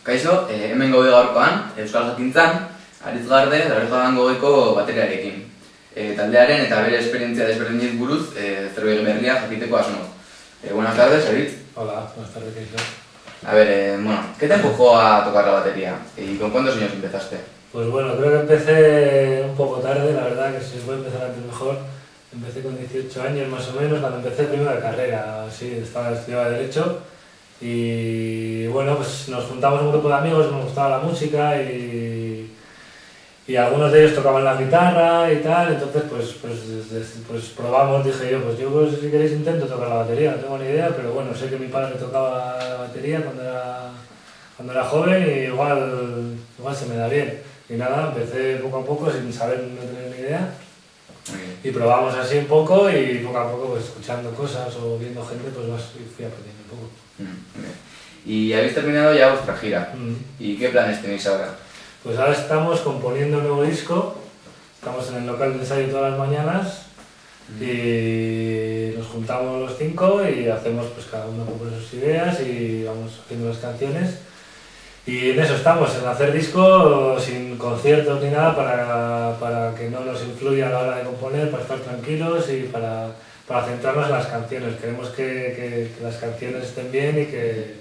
Kaixo, hemen gaude gaurkoan, Euskal Jakintzan, Aritz Garde, Larrezagan gogoiko bateriarekin. Taldearen eta bere esperientzia desberdinit buruz zerbait berria jakiteko asmoz. Buenas tardes, Aritz. Hola, buenas tardes, Kaixo. A ver, ¿qué te empujó a tocar la batería? ¿Y con cuántos años empezaste? Pues bueno, creo que empecé un poco tarde, la verdad, que si se puede empezar antes mejor. Empecé con 18 años más o menos, cuando empecé primero de carrera, sí, estudiaba Derecho. Y bueno, pues nos juntamos un grupo de amigos, nos gustaba la música y algunos de ellos tocaban la guitarra y tal, entonces pues probamos, dije yo, pues si queréis intento tocar la batería, no tengo ni idea, pero bueno, sé que mi padre tocaba la batería cuando era joven y igual se me da bien. Y nada, empecé poco a poco sin saber, no tener ni idea. Y probamos así un poco y poco a poco pues escuchando cosas o viendo gente pues fui aprendiendo un poco. Y habéis terminado ya vuestra gira. ¿Y qué planes tenéis ahora? Pues ahora estamos componiendo un nuevo disco, estamos en el local de ensayo todas las mañanas y nos juntamos los 5 y hacemos pues cada uno propone sus ideas y vamos haciendo las canciones. Y en eso estamos, en hacer disco sin conciertos ni nada para que no nos influya a la hora de componer, para estar tranquilos y para centrarnos en las canciones. Queremos que las canciones estén bien y que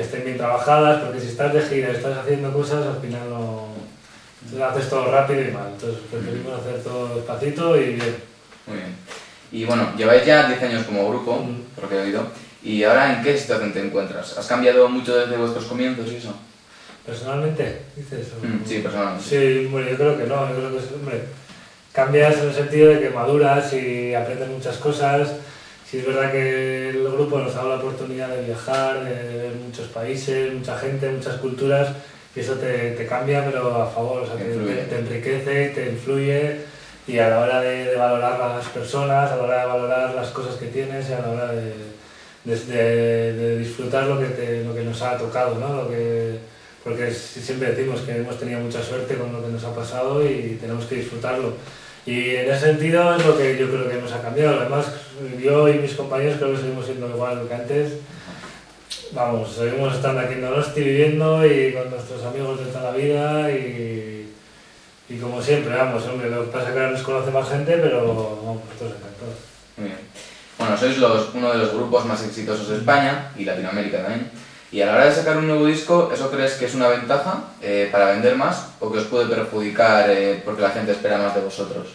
estén bien trabajadas, porque si estás de gira y estás haciendo cosas, al final no haces todo rápido y mal. Entonces preferimos hacer todo despacito y bien. Muy bien. Y bueno, lleváis ya 10 años como grupo, por lo que he oído. ¿Y ahora en qué situación te encuentras? ¿Has cambiado mucho desde vuestros comienzos y eso? ¿Personalmente? ¿Dices? Sí, personalmente. Sí, bueno, yo creo que no. Yo creo que hombre, cambias en el sentido de que maduras y aprendes muchas cosas. Sí, es verdad que el grupo nos ha dado la oportunidad de viajar, de ver muchos países, mucha gente, muchas culturas, y eso te cambia, pero a favor, o sea, te enriquece, te influye, y a la hora de valorar a las personas, a la hora de valorar las cosas que tienes y a la hora de disfrutar lo que nos ha tocado, ¿no? Porque siempre decimos que hemos tenido mucha suerte con lo que nos ha pasado y tenemos que disfrutarlo. Y en ese sentido es lo que yo creo que nos ha cambiado. Además, yo y mis compañeros creo que seguimos siendo igual que antes. Vamos, seguimos estando aquí en Donosti viviendo y con nuestros amigos de toda la vida y como siempre, vamos, hombre, lo que pasa es que ahora nos conoce más gente, pero vamos, todos encantados. Muy bien. Bueno, sois uno de los grupos más exitosos de España y Latinoamérica también. Y a la hora de sacar un nuevo disco, ¿eso crees que es una ventaja para vender más o que os puede perjudicar porque la gente espera más de vosotros?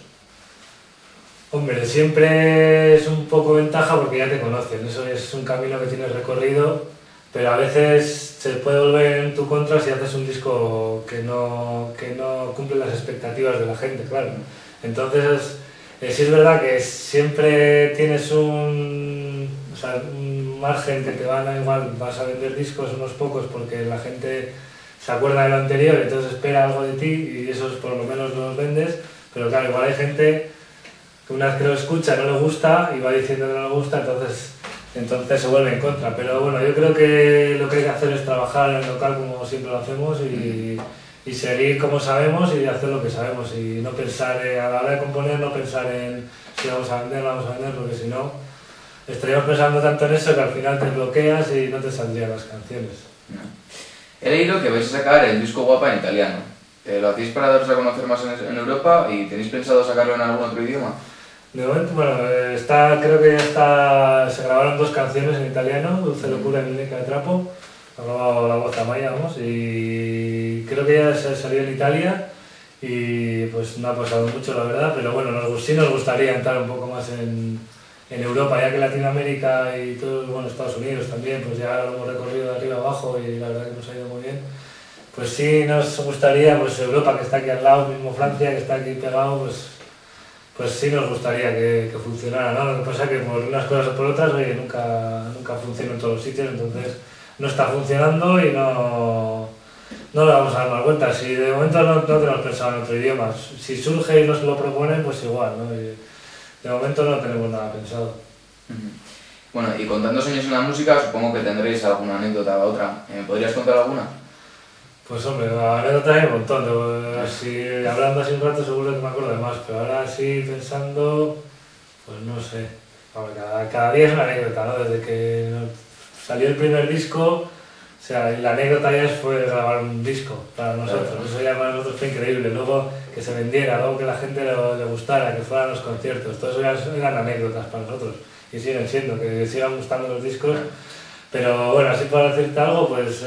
Hombre, siempre es un poco ventaja porque ya te conocen, eso es un camino que tienes recorrido, pero a veces se puede volver en tu contra si haces un disco que no cumple las expectativas de la gente, claro. Entonces, sí es verdad que siempre tienes un margen que te van a igual, vas a vender discos unos pocos porque la gente se acuerda de lo anterior y entonces espera algo de ti y esos por lo menos los vendes, pero claro, igual hay gente que una vez que lo escucha no le gusta y va diciendo que no le gusta, entonces se vuelve en contra. Pero bueno, yo creo que lo que hay que hacer es trabajar en el local como siempre lo hacemos y seguir como sabemos y hacer lo que sabemos y no pensar, a la hora de componer, no pensar en si vamos a vender, porque si no estaríamos pensando tanto en eso que al final te bloqueas y no te saldrían las canciones. He leído que vais a sacar el disco Guapa en italiano. ¿Lo hacéis para daros a conocer más en Europa y tenéis pensado sacarlo en algún otro idioma? De momento, bueno, creo que ya se grabaron 2 canciones en italiano, Dulce Locura y Muñeca de Trapo, ha grabado la voz Amaya, vamos, y creo que ya se salió en Italia y pues no ha pasado mucho la verdad, pero bueno, sí nos gustaría entrar un poco más en Europa, ya que Latinoamérica y todo, bueno, Estados Unidos también, pues ya lo hemos recorrido de arriba a abajo y la verdad que nos ha ido muy bien. Pues sí nos gustaría, pues Europa que está aquí al lado, mismo Francia que está aquí pegado, pues sí nos gustaría que funcionara, ¿no? Lo que pasa es que por unas cosas o por otras, oye, nunca funciona en todos los sitios, entonces no está funcionando y no le vamos a dar más vueltas. Si de momento no tenemos pensado en otro idioma, si surge y nos lo proponen, pues igual, ¿no? De momento no tenemos nada pensado. Bueno, y con tantos años en la música, supongo que tendréis alguna anécdota u otra. ¿Me podrías contar alguna? Pues hombre, anécdotas hay un montón. Hablando así un rato seguro que me acuerdo de más, pero ahora sí pensando, pues no sé. Cada día es una anécdota, ¿no? Desde que salió el primer disco, O sea, y la anécdota ya fue grabar un disco para nosotros, Claro. eso ya para nosotros fue increíble. Luego que se vendiera, luego que la gente le gustara, que fueran los conciertos, todo eso ya eran anécdotas para nosotros y siguen siendo, que sigan gustando los discos. Pero bueno, así para decirte algo, pues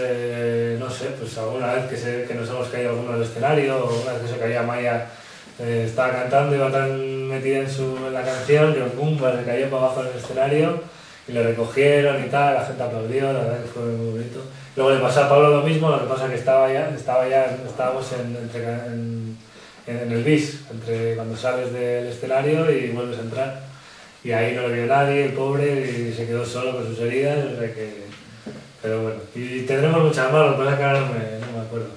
no sé, pues alguna vez que nos hemos caído alguno del escenario, o una vez que se caía Maya, estaba cantando, iba tan metida en la canción que pum, pues, se cayó para abajo del escenario y lo recogieron y tal, la gente aplaudió, la verdad que fue muy bonito. Luego le pasó a Pablo lo mismo, lo que pasa es que estábamos en el bis, entre cuando sales del escenario y vuelves a entrar. Y ahí no lo vio nadie, el pobre, y se quedó solo con sus heridas, o sea que... Pero bueno, y tendremos muchas más, lo que pasa es que ahora no me acuerdo.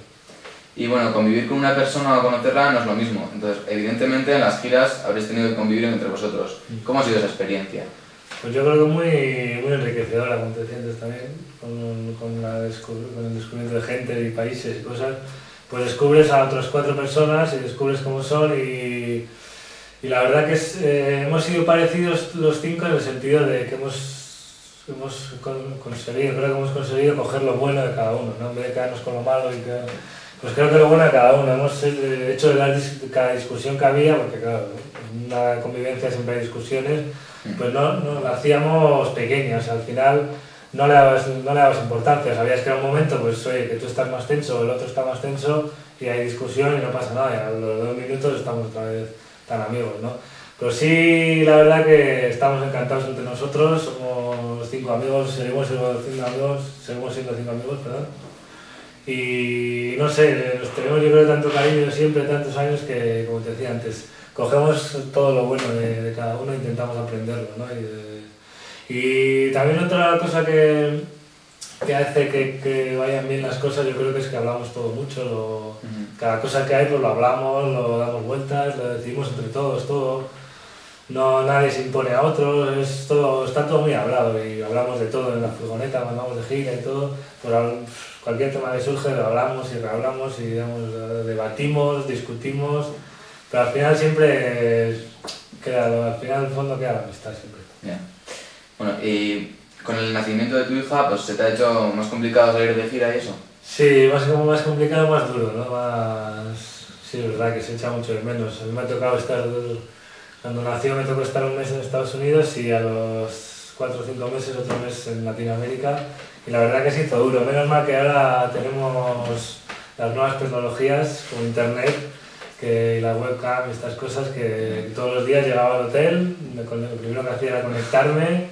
Y bueno, convivir con una persona o conocerla no es lo mismo. Entonces, evidentemente en las giras habréis tenido que convivir entre vosotros. ¿Cómo ha sido esa experiencia? Pues yo creo que muy enriquecedora, como te decía antes también, con el descubrimiento de gente y países y cosas. Pues descubres a otras 4 personas y descubres cómo son y la verdad que hemos sido parecidos los 5 en el sentido de que hemos conseguido, creo que hemos conseguido coger lo bueno de cada uno, ¿no? En vez de quedarnos con lo malo pues creo que lo bueno de cada uno. Hemos hecho de cada discusión que había, porque claro, en una convivencia siempre hay discusiones, pues no la hacíamos pequeñas, al final no le dabas importancia, sabías que era un momento, pues oye, que tú estás más tenso, el otro está más tenso y hay discusión y no pasa nada, y a los 2 minutos estamos otra vez tan amigos, ¿no? Pero sí, la verdad que estamos encantados entre nosotros, somos 5 amigos, seguimos siendo 5 amigos, perdón. Y no sé, nos tenemos yo creo tanto cariño siempre, tantos años que, como te decía antes, cogemos todo lo bueno de cada uno e intentamos aprenderlo, ¿no? Y también otra cosa que hace que vayan bien las cosas, yo creo que es que hablamos todo mucho, cada cosa que hay pues lo hablamos, lo damos vueltas, lo decidimos entre todos, todo. No, nadie se impone a otro, está todo muy hablado y hablamos de todo en la furgoneta, cuando vamos de gira y todo. Pues cualquier tema que surge lo hablamos y rehablamos y digamos, debatimos, discutimos, pero al final siempre al final el fondo queda la amistad siempre. Yeah. Bueno, y con el nacimiento de tu hija, pues ¿se te ha hecho más complicado salir de gira y eso? Sí, más complicado, más duro, ¿no? Sí, es verdad que se echa mucho de menos. A mí me ha tocado cuando nació me tocó estar un mes en Estados Unidos y a los 4 o 5 meses otro mes en Latinoamérica y la verdad que se hizo duro. Menos mal que ahora tenemos las nuevas tecnologías como internet, que la webcam y estas cosas, que todos los días llegaba al hotel, lo primero que hacía era conectarme,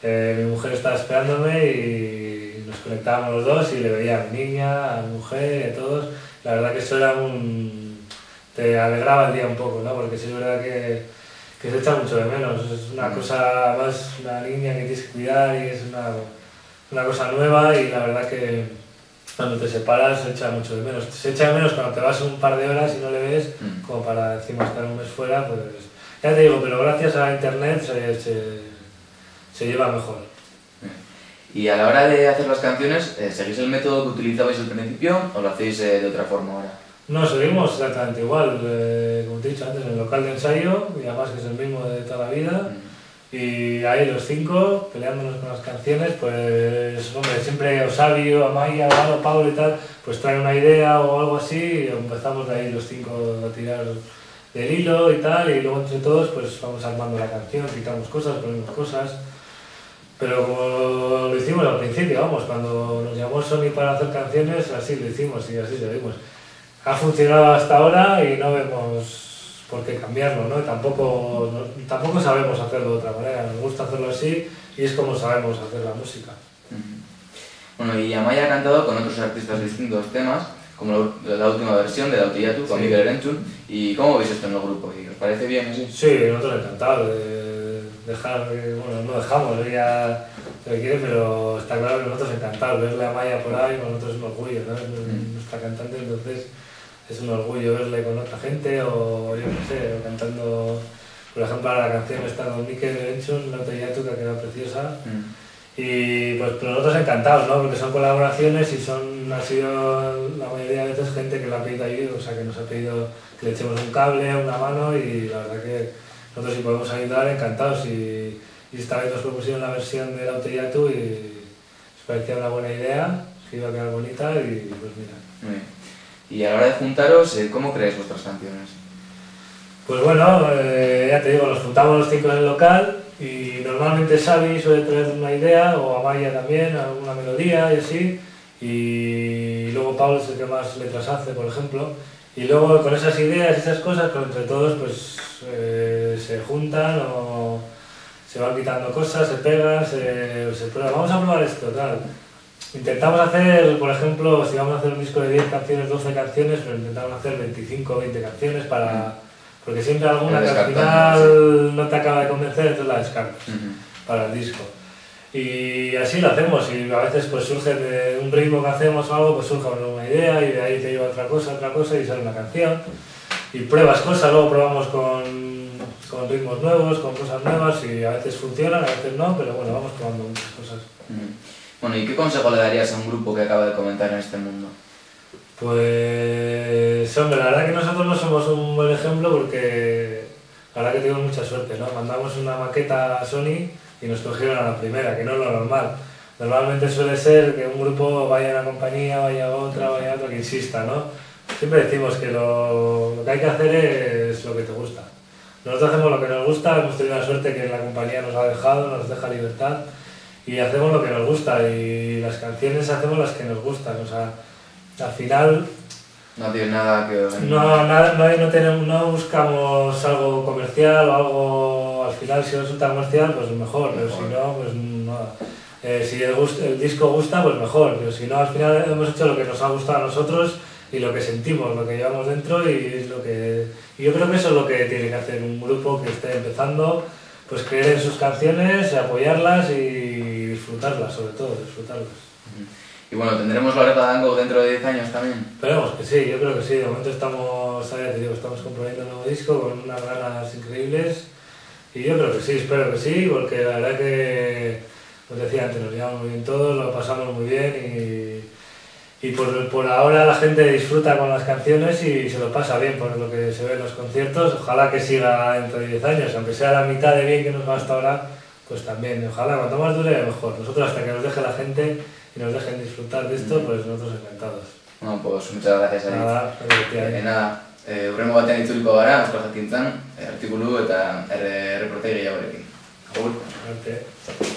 mi mujer estaba esperándome y nos conectábamos los dos y le veía a mi niña, a mi mujer, a todos. La verdad que eso era te alegraba el día un poco, ¿no? Porque sí es verdad que se echa mucho de menos, es una cosa más, una niña que tienes que cuidar y es una cosa nueva y la verdad que cuando te separas se echa mucho de menos. Se echa de menos cuando te vas un par de horas y no le ves, como para encima estar un mes fuera, pues ya te digo, pero gracias a internet se lleva mejor. Y a la hora de hacer las canciones, ¿seguís el método que utilizabais al principio o lo hacéis de otra forma ahora? No, seguimos exactamente igual, como te he dicho antes, en el local de ensayo, y además que es el mismo de toda la vida. Y ahí los 5, peleándonos con las canciones, pues hombre, siempre Osavio, Amaya, Pablo y tal, pues traen una idea o algo así y empezamos de ahí los 5 a tirar del hilo y tal, y luego entre todos pues vamos armando la canción, quitamos cosas, ponemos cosas. Pero como lo hicimos al principio, vamos, cuando nos llamó Sony para hacer canciones, así lo hicimos y así seguimos. Ha funcionado hasta ahora y no vemos por qué cambiarlo, ¿no? Tampoco sabemos hacerlo de otra manera, nos gusta hacerlo así y es como sabemos hacer la música. Bueno, y Amaya ha cantado con otros artistas distintos temas, como la última versión de Dautillatu con Mikel Erentzun. ¿Y cómo veis esto en el grupo? ¿Y os parece bien así? Sí, nosotros encantados de dejar, bueno, no dejamos, ella lo que quiere, pero está claro que nosotros encantados, verle a Amaya por ahí, para nosotros es un orgullo, ¿no? Es nuestra cantante, entonces es un orgullo verle con otra gente o yo no sé, o cantando, por ejemplo, la canción esta con Mikel Erentzun, Dautillatu, que ha quedado preciosa. Y pues nosotros encantados, ¿no? Porque son colaboraciones y ha sido la mayoría de veces gente que le ha pedido ayuda, o sea que nos ha pedido que le echemos un cable, una mano y la verdad que nosotros si podemos ayudar, encantados. Y esta vez nos propusieron la versión de Dautillatu y nos parecía una buena idea, que iba a quedar bonita y pues mira. Muy bien. Y a la hora de juntaros, ¿cómo creáis vuestras canciones? Pues bueno, ya te digo, nos juntamos los 5 en el local y normalmente Xavi suele traer una idea, o Amaya también, alguna melodía y así, y luego Pablo es el que más letras hace, por ejemplo, y luego con esas ideas y esas cosas, pues entre todos pues se juntan o se van quitando cosas, se pegan, se prueban, vamos a probar esto, tal. Intentamos hacer, por ejemplo, si vamos a hacer un disco de 10 canciones, 12 canciones, pero intentamos hacer 25 o 20 canciones porque siempre alguna que al final no te acaba de convencer, entonces la descartas para el disco. Y así lo hacemos, y a veces pues surge de un ritmo que hacemos o algo, pues surge una idea y de ahí te lleva otra cosa y sale una canción. Y pruebas cosas, luego probamos con ritmos nuevos, con cosas nuevas, y a veces funcionan, a veces no, pero bueno, vamos probando muchas cosas. Bueno, ¿y qué consejo le darías a un grupo que acaba de comenzar en este mundo? Pues, hombre, la verdad que nosotros no somos un buen ejemplo porque la verdad que tuvimos mucha suerte, ¿no? Mandamos una maqueta a Sony y nos cogieron a la primera, que no es lo normal. Normalmente suele ser que un grupo vaya a una compañía, vaya a otra, que insista, ¿no? Siempre decimos que lo que hay que hacer es lo que te gusta. Nosotros hacemos lo que nos gusta, hemos tenido la suerte que la compañía nos ha dejado, nos deja libertad y hacemos lo que nos gusta y las canciones hacemos las que nos gustan, o sea, al final No tiene nada que... no buscamos algo comercial o algo, al final si resulta comercial pues mejor, pero si no, pues nada. Si el disco gusta, pues mejor, pero si no, al final hemos hecho lo que nos ha gustado a nosotros y lo que sentimos, lo que llevamos dentro y es lo que... Y yo creo que eso es lo que tiene que hacer un grupo que esté empezando, pues creer en sus canciones, apoyarlas y disfrutarlas, sobre todo, disfrutarlas. Y bueno, ¿tendremos la Oreja de Dango dentro de 10 años también? Esperemos que sí, yo creo que sí. De momento estamos componiendo un nuevo disco con unas ganas increíbles y yo creo que sí, espero que sí, porque la verdad que, como decía antes, nos llevamos muy bien todos, lo pasamos muy bien y por ahora la gente disfruta con las canciones y se lo pasa bien por lo que se ve en los conciertos. Ojalá que siga dentro de 10 años, aunque sea la mitad de bien que nos va hasta ahora, pues también. Ojalá, cuanto más dure, mejor. Nosotros hasta que nos deje la gente y nos dejen disfrutar de esto, pues nosotros encantados. Bueno, pues muchas gracias, Ari. Nada, hurrengo batean itzuliko gara, Euskal Jakintzan, artikulu eta erreportai gehiagorekin. Agur. Arte.